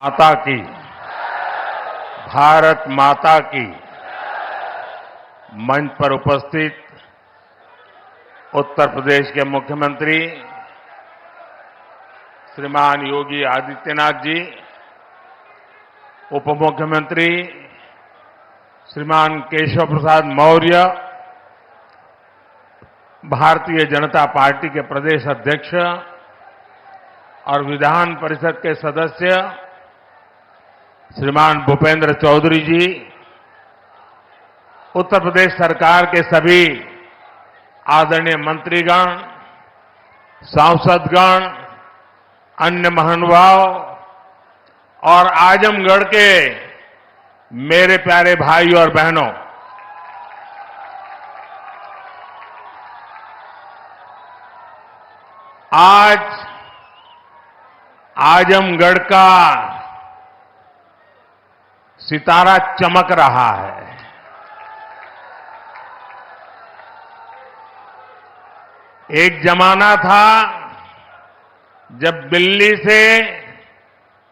माता की, भारत माता की मंच पर उपस्थित उत्तर प्रदेश के मुख्यमंत्री श्रीमान योगी आदित्यनाथ जी, उप मुख्यमंत्री श्रीमान केशव प्रसाद मौर्य, भारतीय जनता पार्टी के प्रदेश अध्यक्ष और विधान परिषद के सदस्य श्रीमान भूपेंद्र चौधरी जी, उत्तर प्रदेश सरकार के सभी आदरणीय मंत्रीगण, सांसदगण, अन्य महानुभाव और आजमगढ़ के मेरे प्यारे भाई और बहनों, आज आजमगढ़ का सितारा चमक रहा है। एक जमाना था जब दिल्ली से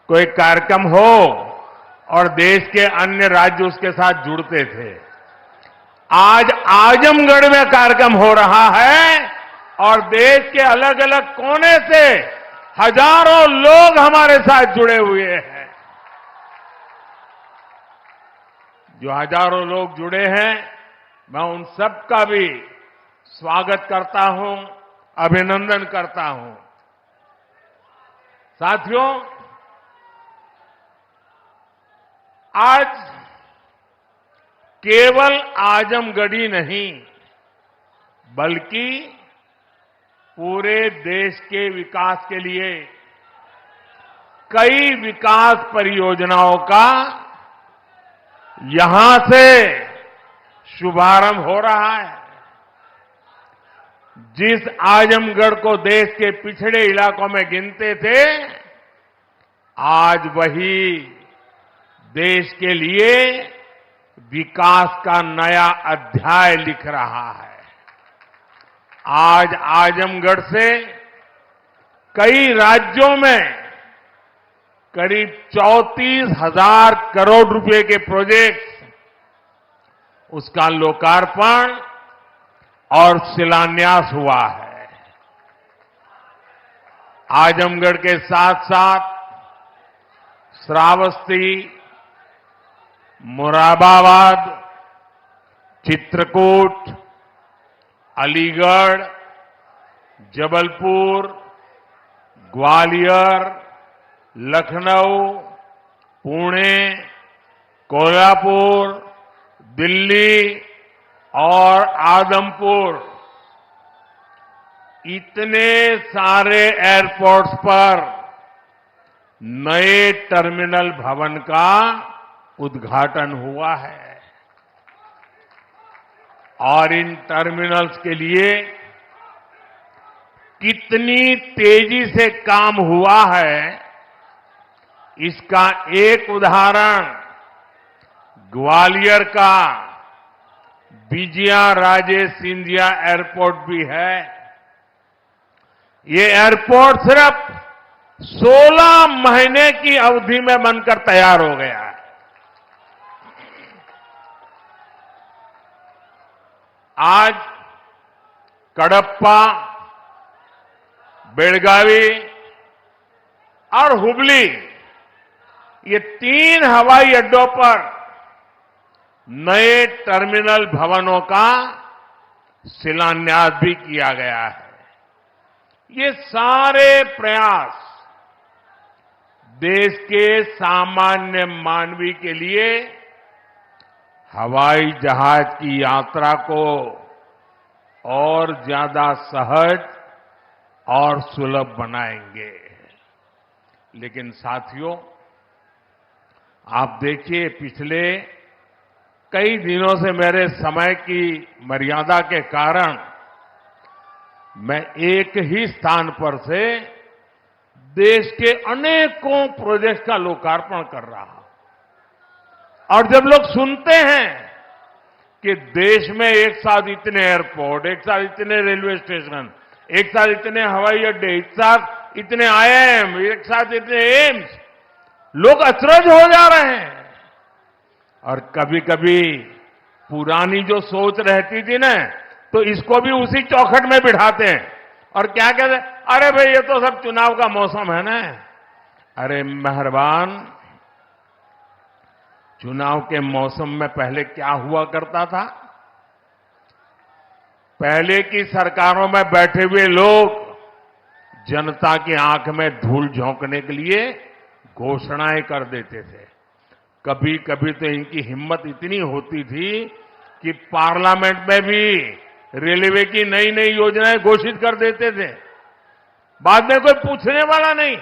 कोई कार्यक्रम हो और देश के अन्य राज्य उसके साथ जुड़ते थे। आज आजमगढ़ में कार्यक्रम हो रहा है और देश के अलग अलग कोने से हजारों लोग हमारे साथ जुड़े हुए हैं। जो हजारों लोग जुड़े हैं, मैं उन सबका भी स्वागत करता हूं, अभिनंदन करता हूं। साथियों, आज केवल आजमगढ़ी नहीं बल्कि पूरे देश के विकास के लिए कई विकास परियोजनाओं का यहां से शुभारंभ हो रहा है। जिस आजमगढ़ को देश के पिछड़े इलाकों में गिनते थे, आज वही देश के लिए विकास का नया अध्याय लिख रहा है। आज आजमगढ़ से कई राज्यों में करीब 34,000 करोड़ रुपए के प्रोजेक्ट्स, उसका लोकार्पण और शिलान्यास हुआ है। आजमगढ़ के साथ साथ श्रावस्ती, मुरादाबाद, चित्रकूट, अलीगढ़, जबलपुर, ग्वालियर, लखनऊ, पुणे, कोल्हापुर, दिल्ली और आदमपुर, इतने सारे एयरपोर्ट्स पर नए टर्मिनल भवन का उद्घाटन हुआ है। और इन टर्मिनल्स के लिए कितनी तेजी से काम हुआ है, इसका एक उदाहरण ग्वालियर का विजया राजे सिंधिया एयरपोर्ट भी है। ये एयरपोर्ट सिर्फ 16 महीने की अवधि में बनकर तैयार हो गया है। आज कडप्पा, बेलगावी और हुबली, ये 3 हवाई अड्डों पर नए टर्मिनल भवनों का शिलान्यास भी किया गया है। ये सारे प्रयास देश के सामान्य मानवी के लिए हवाई जहाज की यात्रा को और ज्यादा सहज और सुलभ बनाएंगे। लेकिन साथियों, आप देखिए, पिछले कई दिनों से मेरे समय की मर्यादा के कारण मैं एक ही स्थान पर से देश के अनेकों प्रोजेक्ट का लोकार्पण कर रहा हूं। और जब लोग सुनते हैं कि देश में एक साथ इतने एयरपोर्ट, एक साथ इतने रेलवे स्टेशन, एक साथ इतने हवाई अड्डे, एक साथ इतने आईआईएम, एक साथ इतने एम्स, लोग अचरज हो जा रहे हैं। और कभी कभी पुरानी जो सोच रहती थी ना, तो इसको भी उसी चौखट में बिठाते हैं और क्या कहते हैं, अरे भाई ये तो सब चुनाव का मौसम है ना। अरे मेहरबान, चुनाव के मौसम में पहले क्या हुआ करता था? पहले की सरकारों में बैठे हुए लोग जनता की आंख में धूल झोंकने के लिए घोषणाएं कर देते थे। कभी कभी तो इनकी हिम्मत इतनी होती थी कि पार्लियामेंट में भी रेलवे की नई नई योजनाएं घोषित कर देते थे, बाद में कोई पूछने वाला नहीं।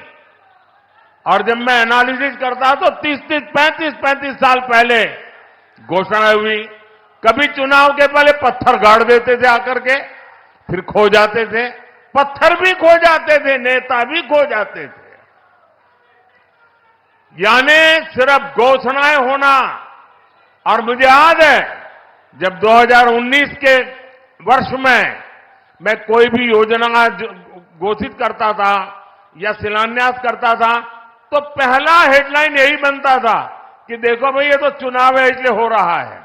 और जब मैं एनालिसिस करता तो 35 साल पहले घोषणा हुई। कभी चुनाव के पहले पत्थर गाड़ देते थे आकर के, फिर खो जाते थे, पत्थर भी खो जाते थे, नेता भी खो जाते थे। यानी सिर्फ घोषणाएं होना। और मुझे याद है जब 2019 के वर्ष में मैं कोई भी योजना घोषित करता था या शिलान्यास करता था, तो पहला हेडलाइन यही बनता था कि देखो भाई ये तो चुनाव है इसलिए हो रहा है।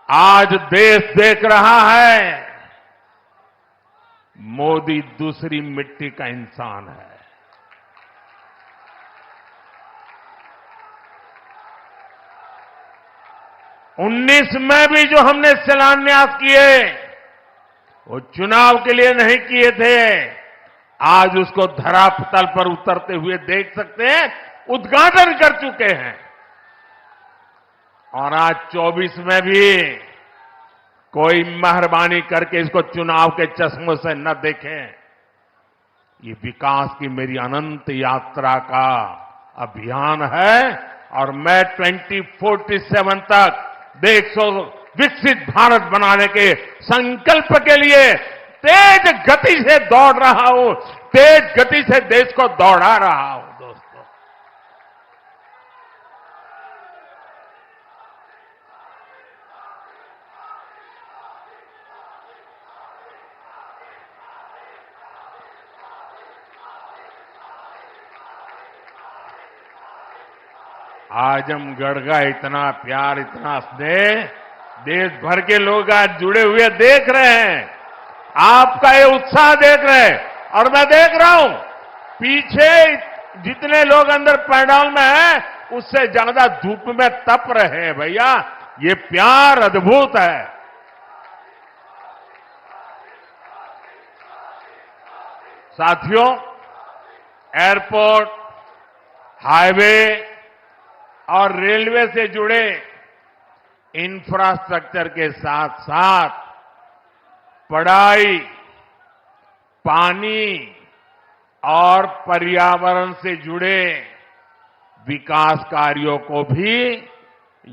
आज देश देख रहा है मोदी दूसरी मिट्टी का इंसान है। 19 में भी जो हमने शिलान्यास किए वो चुनाव के लिए नहीं किए थे। आज उसको धरातल पर उतरते हुए देख सकते हैं, उद्घाटन कर चुके हैं। और आज 24 में भी कोई मेहरबानी करके इसको चुनाव के चश्मों से न देखें। ये विकास की मेरी अनंत यात्रा का अभियान है और मैं 2047 तक देश को विकसित भारत बनाने के संकल्प के लिए तेज गति से दौड़ रहा हूं, तेज गति से देश को दौड़ा रहा हूं। दोस्तों, आजमगढ़ का इतना प्यार, इतना स्नेह देश भर के लोग आज जुड़े हुए देख रहे हैं, आपका ये उत्साह देख रहे हैं। और मैं देख रहा हूं पीछे जितने लोग अंदर पंडाल में हैं उससे ज्यादा धूप में तप रहे हैं। भैया ये प्यार अद्भुत है। साथियों, एयरपोर्ट, हाईवे और रेलवे से जुड़े इंफ्रास्ट्रक्चर के साथ साथ पढ़ाई, पानी और पर्यावरण से जुड़े विकास कार्यों को भी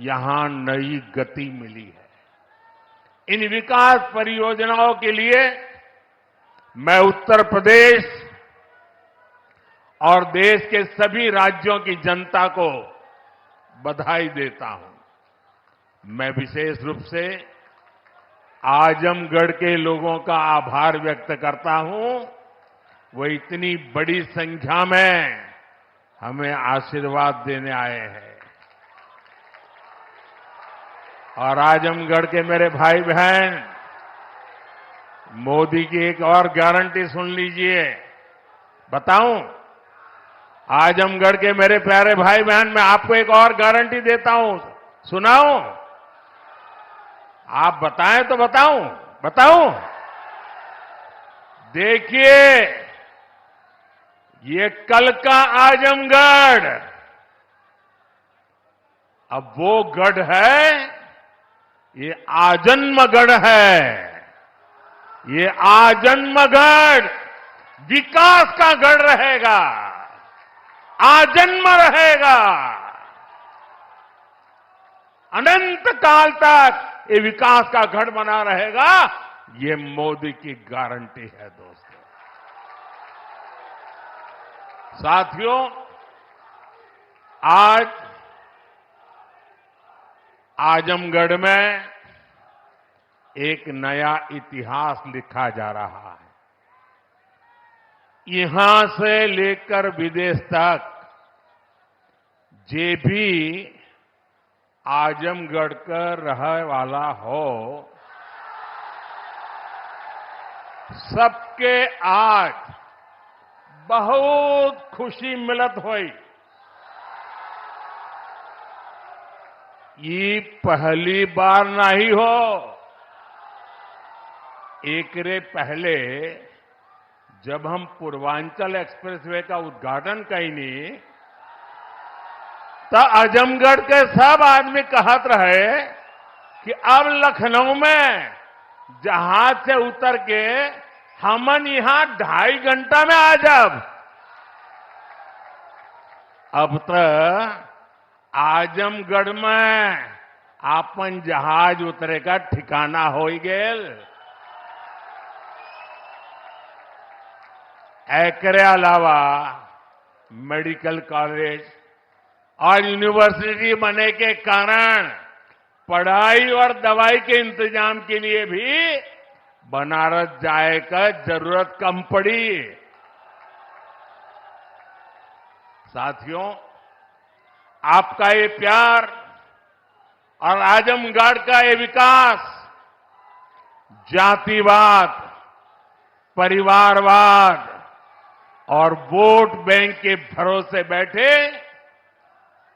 यहां नई गति मिली है। इन विकास परियोजनाओं के लिए मैं उत्तर प्रदेश और देश के सभी राज्यों की जनता को बधाई देता हूं। मैं विशेष रूप से आजमगढ़ के लोगों का आभार व्यक्त करता हूं। वो इतनी बड़ी संख्या में हमें आशीर्वाद देने आए हैं। और आजमगढ़ के मेरे भाई बहन, मोदी की एक और गारंटी सुन लीजिए। बताऊं, आजमगढ़ के मेरे प्यारे भाई बहन, मैं आपको एक और गारंटी देता हूं, सुनाऊं? आप बताएं तो बताऊं? देखिए, ये कल का आजमगढ़ अब वो गढ़ है, ये आजन्मगढ़ है। ये आजन्मगढ़ विकास का गढ़ रहेगा, आजन्म रहेगा। अनंत काल तक ये विकास का गढ़ बना रहेगा। ये मोदी की गारंटी है। दोस्तों, साथियों, आजमगढ़ में एक नया इतिहास लिखा जा रहा है। यहां से लेकर विदेश तक जे भी आजमगढ़ का रहे वाला हो, सबके आज बहुत खुशी मिलत हुई। ये पहली बार नहीं हो। एकरे पहले जब हम पूर्वांचल एक्सप्रेसवे का उद्घाटन कईनी, तो आजमगढ़ के सब आदमी कहत रहे कि अब लखनऊ में जहाज से उतर के हमन यहां 2.5 घंटा में आ जाब। अब तो आजमगढ़ में आपन जहाज उतरे का ठिकाना हो गेल। एकरे अलावा मेडिकल कॉलेज और यूनिवर्सिटी बने के कारण पढ़ाई और दवाई के इंतजाम के लिए भी बनारस जाए का जरूरत कम पड़ी। साथियों, आपका ये प्यार और आजमगढ़ का ये विकास जातिवाद, परिवारवाद और वोट बैंक के भरोसे बैठे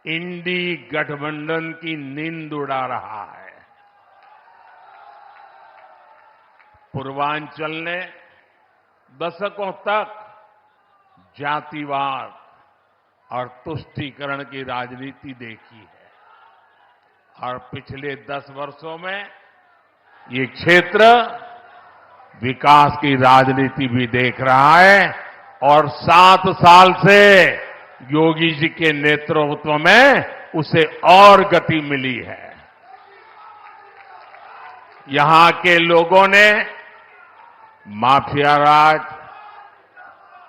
इंडी गठबंधन की नींद उड़ा रहा है। पूर्वांचल ने दशकों तक जातिवाद और तुष्टीकरण की राजनीति देखी है, और पिछले 10 वर्षों में ये क्षेत्र विकास की राजनीति भी देख रहा है, और 7 साल से योगी जी के नेतृत्व में उसे और गति मिली है। यहां के लोगों ने माफिया राज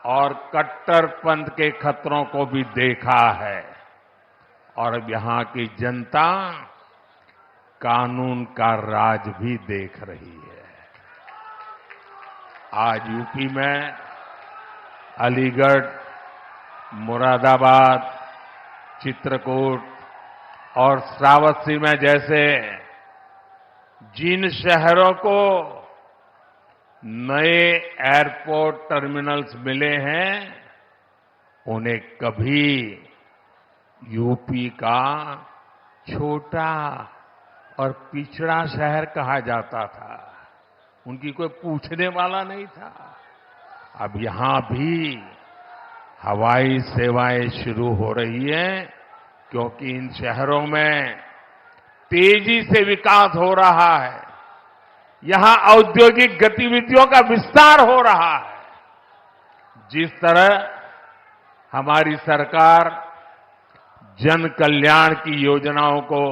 और कट्टरपंथ के खतरों को भी देखा है, और अब यहां की जनता कानून का राज भी देख रही है। आज यूपी में अलीगढ़, मुरादाबाद, चित्रकूट और श्रावस्ती में जैसे जिन शहरों को नए एयरपोर्ट टर्मिनल्स मिले हैं, उन्हें कभी यूपी का छोटा और पिछड़ा शहर कहा जाता था। उनकी कोई पूछने वाला नहीं था। अब यहां भी हवाई सेवाएं शुरू हो रही हैं, क्योंकि इन शहरों में तेजी से विकास हो रहा है। यहां औद्योगिक गतिविधियों का विस्तार हो रहा है। जिस तरह हमारी सरकार जन कल्याण की योजनाओं को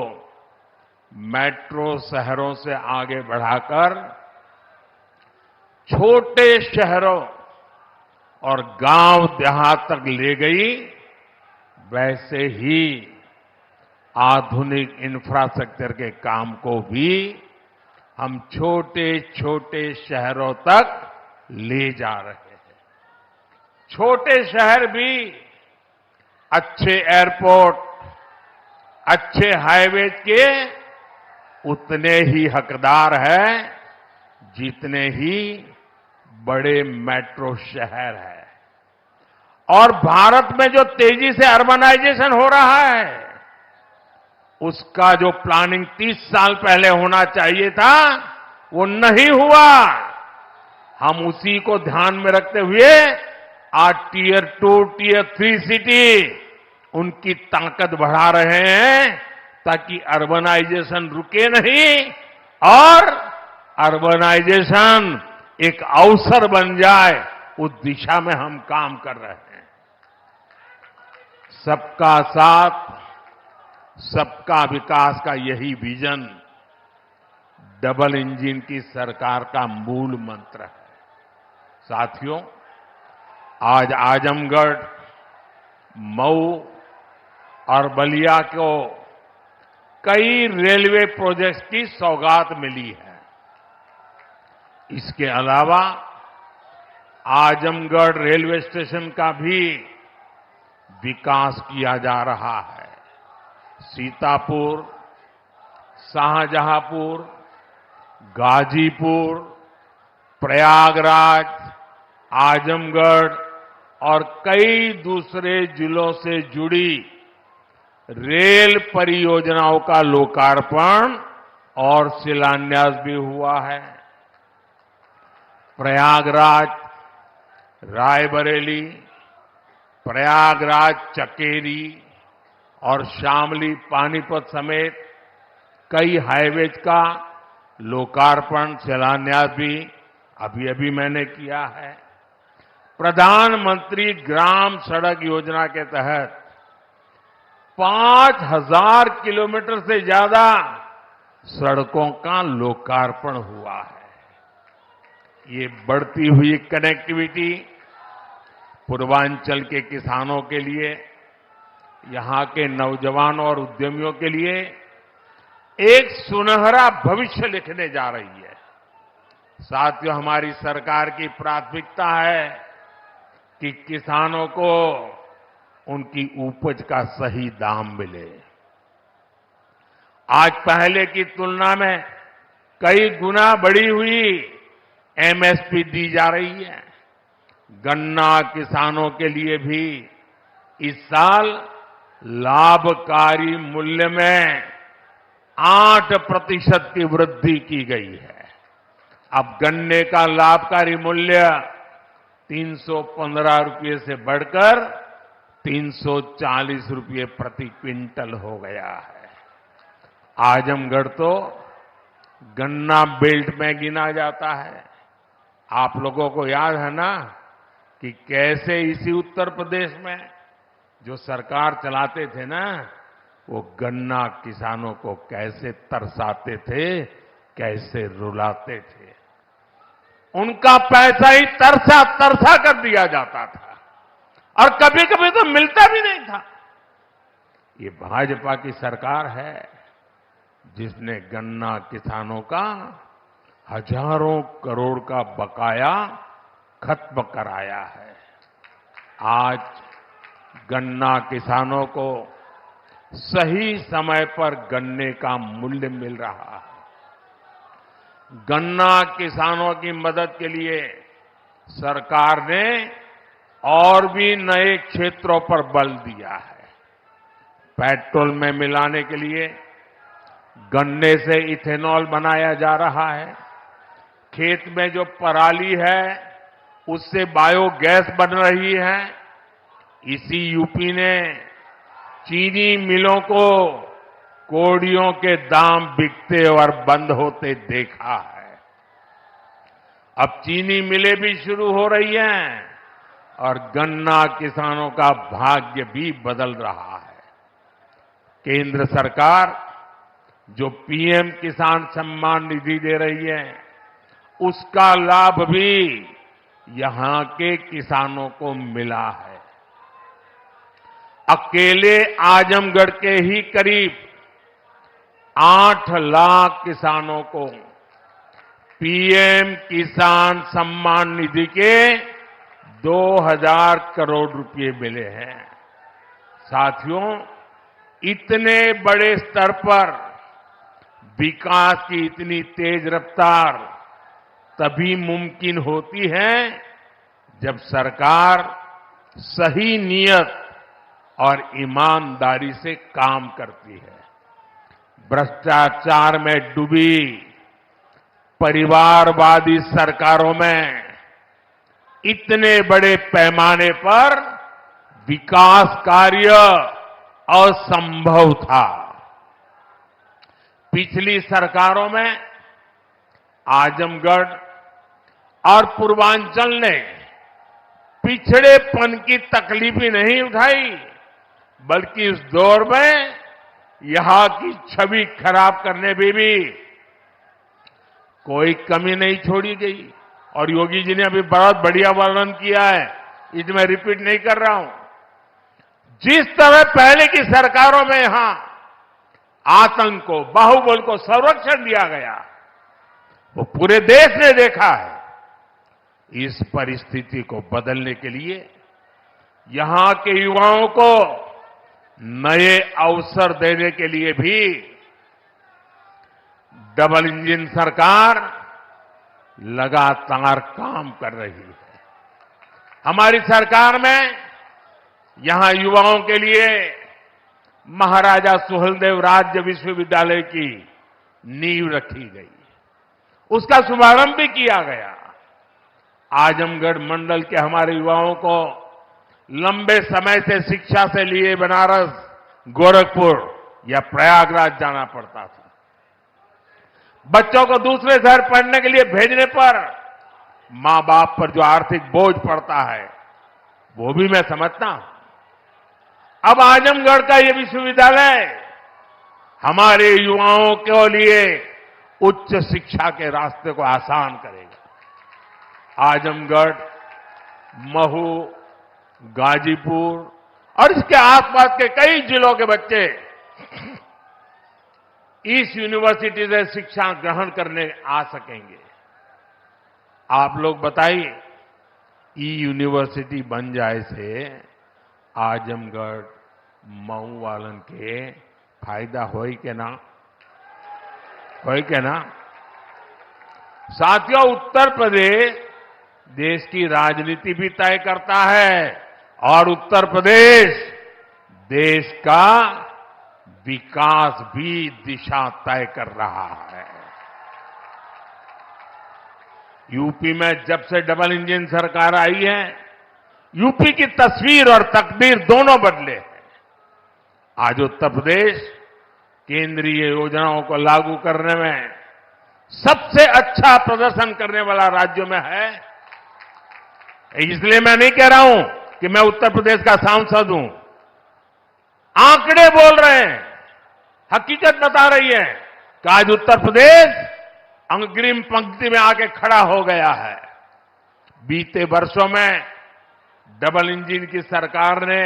मेट्रो शहरों से आगे बढ़ाकर छोटे शहरों और गांव देहात तक ले गई, वैसे ही आधुनिक इंफ्रास्ट्रक्चर के काम को भी हम छोटे छोटे शहरों तक ले जा रहे हैं। छोटे शहर भी अच्छे एयरपोर्ट, अच्छे हाईवे के उतने ही हकदार हैं जितने ही बड़े मेट्रो शहर है। और भारत में जो तेजी से अर्बनाइजेशन हो रहा है, उसका जो प्लानिंग 30 साल पहले होना चाहिए था, वो नहीं हुआ। हम उसी को ध्यान में रखते हुए आज टियर 2, टियर 3 सिटी उनकी ताकत बढ़ा रहे हैं, ताकि अर्बनाइजेशन रुके नहीं और अर्बनाइजेशन एक अवसर बन जाए, उस दिशा में हम काम कर रहे हैं। सबका साथ, सबका विकास का यही विजन डबल इंजन की सरकार का मूल मंत्र है। साथियों, आज आजमगढ़, मऊ और बलिया को कई रेलवे प्रोजेक्ट्स की सौगात मिली है। इसके अलावा आजमगढ़ रेलवे स्टेशन का भी विकास किया जा रहा है। सीतापुर, शाहजहांपुर, गाजीपुर, प्रयागराज, आजमगढ़ और कई दूसरे जिलों से जुड़ी रेल परियोजनाओं का लोकार्पण और शिलान्यास भी हुआ है। प्रयागराज रायबरेली, प्रयागराज चकेरी और शामली पानीपत समेत कई हाईवेज का लोकार्पण शिलान्यास भी अभी मैंने किया है। प्रधानमंत्री ग्राम सड़क योजना के तहत 5000 किलोमीटर से ज्यादा सड़कों का लोकार्पण हुआ है। ये बढ़ती हुई कनेक्टिविटी पूर्वांचल के किसानों के लिए, यहां के नौजवानों और उद्यमियों के लिए एक सुनहरा भविष्य लिखने जा रही है। साथियों, हमारी सरकार की प्राथमिकता है कि किसानों को उनकी उपज का सही दाम मिले। आज पहले की तुलना में कई गुना बढ़ी हुई एमएसपी दी जा रही है। गन्ना किसानों के लिए भी इस साल लाभकारी मूल्य में 8% की वृद्धि की गई है। अब गन्ने का लाभकारी मूल्य 315 रुपये से बढ़कर 340 रुपये प्रति क्विंटल हो गया है। आजमगढ़ तो गन्ना बेल्ट में गिना जाता है। आप लोगों को याद है ना कि कैसे इसी उत्तर प्रदेश में जो सरकार चलाते थे ना, वो गन्ना किसानों को कैसे तरसाते थे, कैसे रुलाते थे। उनका पैसा ही तरसा तरसा कर दिया जाता था और कभी कभी तो मिलता भी नहीं था। ये भाजपा की सरकार है जिसने गन्ना किसानों का हजारों करोड़ का बकाया खत्म कराया है। आज गन्ना किसानों को सही समय पर गन्ने का मूल्य मिल रहा है। गन्ना किसानों की मदद के लिए सरकार ने और भी नए क्षेत्रों पर बल दिया है। पेट्रोल में मिलाने के लिए गन्ने से इथेनॉल बनाया जा रहा है। खेत में जो पराली है उससे बायोगैस बन रही है। इसी यूपी ने चीनी मिलों को कोड़ियों के दाम बिकते और बंद होते देखा है। अब चीनी मिलें भी शुरू हो रही हैं और गन्ना किसानों का भाग्य भी बदल रहा है। केंद्र सरकार जो पीएम किसान सम्मान निधि दे रही है, उसका लाभ भी यहां के किसानों को मिला है। अकेले आजमगढ़ के ही करीब 8 लाख किसानों को पीएम किसान सम्मान निधि के 2000 करोड़ रुपए मिले हैं। साथियों, इतने बड़े स्तर पर विकास की इतनी तेज रफ्तार तभी मुमकिन होती है जब सरकार सही नियत और ईमानदारी से काम करती है। भ्रष्टाचार में डूबी परिवारवादी सरकारों में इतने बड़े पैमाने पर विकास कार्य असंभव था। पिछली सरकारों में आजमगढ़ और पूर्वांचल ने पिछड़ेपन की तकलीफ ही नहीं उठाई, बल्कि इस दौर में यहां की छवि खराब करने में भी कोई कमी नहीं छोड़ी गई। और योगी जी ने अभी बहुत बढ़िया वर्णन किया है, इसमें रिपीट नहीं कर रहा हूं। जिस तरह पहले की सरकारों में यहां आतंक को, बाहुबल को संरक्षण दिया गया, वो पूरे देश ने देखा है। इस परिस्थिति को बदलने के लिए यहां के युवाओं को नए अवसर देने के लिए भी डबल इंजन सरकार लगातार काम कर रही है। हमारी सरकार में यहां युवाओं के लिए महाराजा सुहेलदेव राज्य विश्वविद्यालय की नींव रखी गई, उसका शुभारंभ भी किया गया। आजमगढ़ मंडल के हमारे युवाओं को लंबे समय से शिक्षा से लिए बनारस, गोरखपुर या प्रयागराज जाना पड़ता था। बच्चों को दूसरे शहर पढ़ने के लिए भेजने पर मां बाप पर जो आर्थिक बोझ पड़ता है, वो भी मैं समझता हूं। अब आजमगढ़ का ये विश्वविद्यालय हमारे युवाओं के लिए उच्च शिक्षा के रास्ते को आसान करेगा। आजमगढ़, महू, गाजीपुर और इसके आसपास के कई जिलों के बच्चे इस यूनिवर्सिटी से शिक्षा ग्रहण करने आ सकेंगे। आप लोग बताइए, ई यूनिवर्सिटी बन जाए से आजमगढ़, मऊ वालन के फायदा होई के ना? होई के ना? साथियों, उत्तर प्रदेश देश की राजनीति भी तय करता है और उत्तर प्रदेश देश का विकास भी दिशा तय कर रहा है। यूपी में जब से डबल इंजन सरकार आई है, यूपी की तस्वीर और तकदीर दोनों बदले हैं। आज उत्तर प्रदेश केंद्रीय योजनाओं को लागू करने में सबसे अच्छा प्रदर्शन करने वाला राज्यों में है। इसलिए मैं नहीं कह रहा हूं कि मैं उत्तर प्रदेश का सांसद हूं। आंकड़े बोल रहे हैं, हकीकत बता रही है कि आज उत्तर प्रदेश अग्रिम पंक्ति में आके खड़ा हो गया है। बीते वर्षों में डबल इंजन की सरकार ने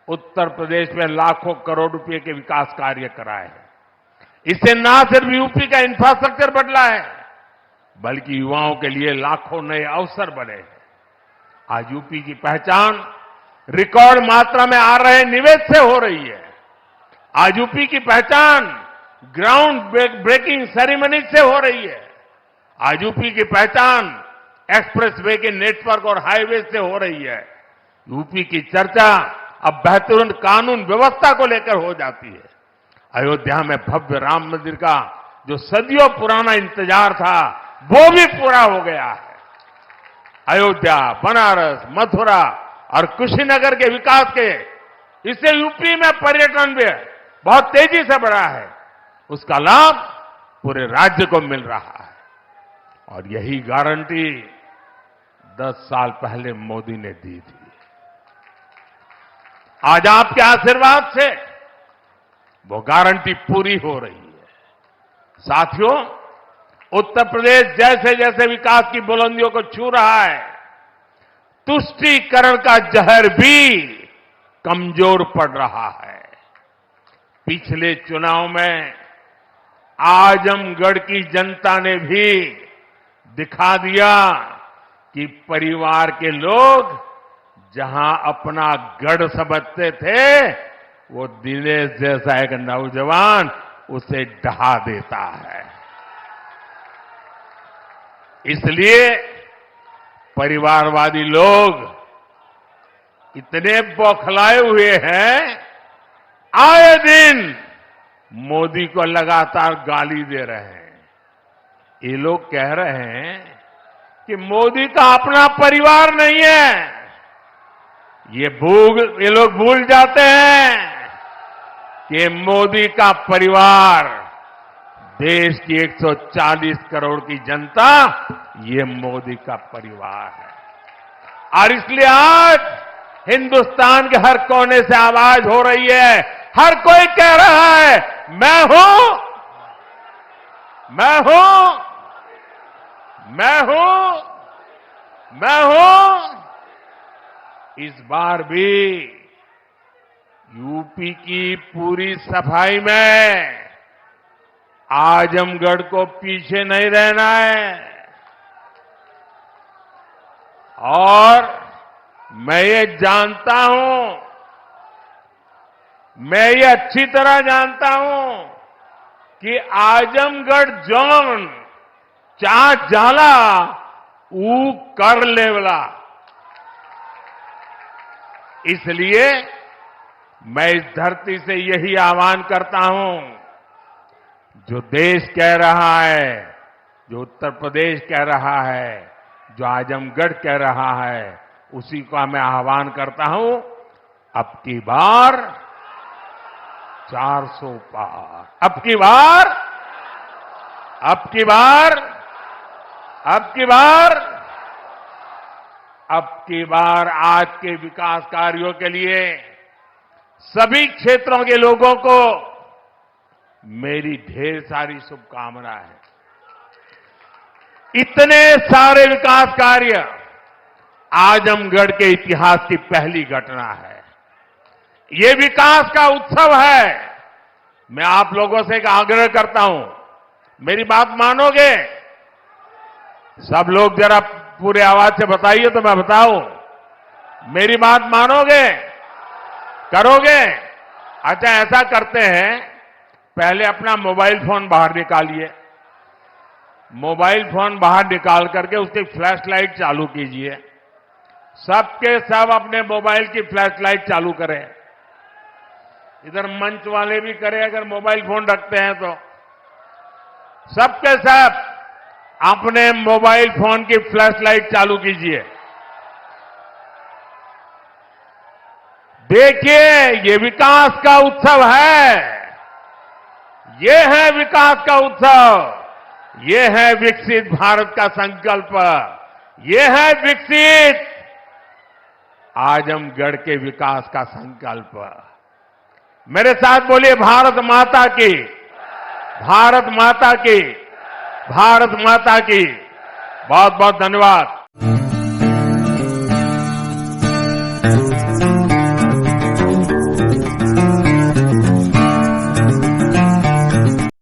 उत्तर प्रदेश में लाखों करोड़ रुपए के विकास कार्य कराए हैं। इससे न सिर्फ यूपी का इंफ्रास्ट्रक्चर बदला है, बल्कि युवाओं के लिए लाखों नए अवसर बने हैं। आज यूपी की पहचान रिकॉर्ड मात्रा में आ रहे निवेश से हो रही है। आज यूपी की पहचान ग्राउंड ब्रेकिंग सेरेमनी से हो रही है। आज यूपी की पहचान एक्सप्रेसवे के नेटवर्क और हाईवे से हो रही है। यूपी की चर्चा अब बेहतरीन कानून व्यवस्था को लेकर हो जाती है। अयोध्या में भव्य राम मंदिर का जो सदियों पुराना इंतजार था, वो भी पूरा हो गया है। अयोध्या, बनारस, मथुरा और कुशीनगर के विकास के, इससे यूपी में पर्यटन भी बहुत तेजी से बढ़ा है। उसका लाभ पूरे राज्य को मिल रहा है और यही गारंटी 10 साल पहले मोदी ने दी थी। आज आपके आशीर्वाद से वो गारंटी पूरी हो रही है। साथियों, उत्तर प्रदेश जैसे जैसे विकास की बुलंदियों को छू रहा है, तुष्टीकरण का जहर भी कमजोर पड़ रहा है। पिछले चुनाव में आजमगढ़ की जनता ने भी दिखा दिया कि परिवार के लोग जहां अपना गढ़ समझते थे, वो दिनेश जैसा एक नौजवान उसे ढहा देता है। इसलिए परिवारवादी लोग इतने बौखलाए हुए हैं, आए दिन मोदी को लगातार गाली दे रहे हैं। ये लोग कह रहे हैं कि मोदी का अपना परिवार नहीं है। ये लोग भूल जाते हैं कि मोदी का परिवार देश की 140 करोड़ की जनता, ये मोदी का परिवार है। और इसलिए आज हिंदुस्तान के हर कोने से आवाज हो रही है, हर कोई कह रहा है, मैं हूं, मैं हूं, मैं हूं, मैं हूं। इस बार भी यूपी की पूरी सफाई में आजमगढ़ को पीछे नहीं रहना है। और मैं ये जानता हूं, मैं ये अच्छी तरह जानता हूं कि आजमगढ़ जोन चा जाला ऊ कर लेवला। इसलिए मैं इस धरती से यही आह्वान करता हूं, जो देश कह रहा है, जो उत्तर प्रदेश कह रहा है, जो आजमगढ़ कह रहा है, उसी का मैं आह्वान करता हूं, अब की बार 400 पार, अब की बार, अब की बार, अब की बार, अब की बार आज के विकास कार्यों के लिए सभी क्षेत्रों के लोगों को मेरी ढेर सारी शुभकामनाएं हैं। इतने सारे विकास कार्य आजमगढ़ के इतिहास की पहली घटना है। ये विकास का उत्सव है। मैं आप लोगों से एक आग्रह करता हूं, मेरी बात मानोगे? सब लोग जरा पूरे आवाज से बताइए तो मैं बताऊं। मेरी बात मानोगे? करोगे? अच्छा, ऐसा करते हैं, पहले अपना मोबाइल फोन बाहर निकालिए। मोबाइल फोन बाहर निकाल करके उसकी फ्लैश लाइट चालू कीजिए। सबके सब अपने मोबाइल की फ्लैश लाइट चालू करें। इधर मंच वाले भी करें अगर मोबाइल फोन रखते हैं तो। सबके सब अपने मोबाइल फोन की फ्लैश लाइट चालू कीजिए। देखिए, ये विकास का उत्सव है। ये है विकास का उत्सव। ये है विकसित भारत का संकल्प। ये है विकसित आजमगढ़ के विकास का संकल्प। मेरे साथ बोलिए, भारत माता की, भारत माता की, भारत माता की। बहुत बहुत धन्यवाद।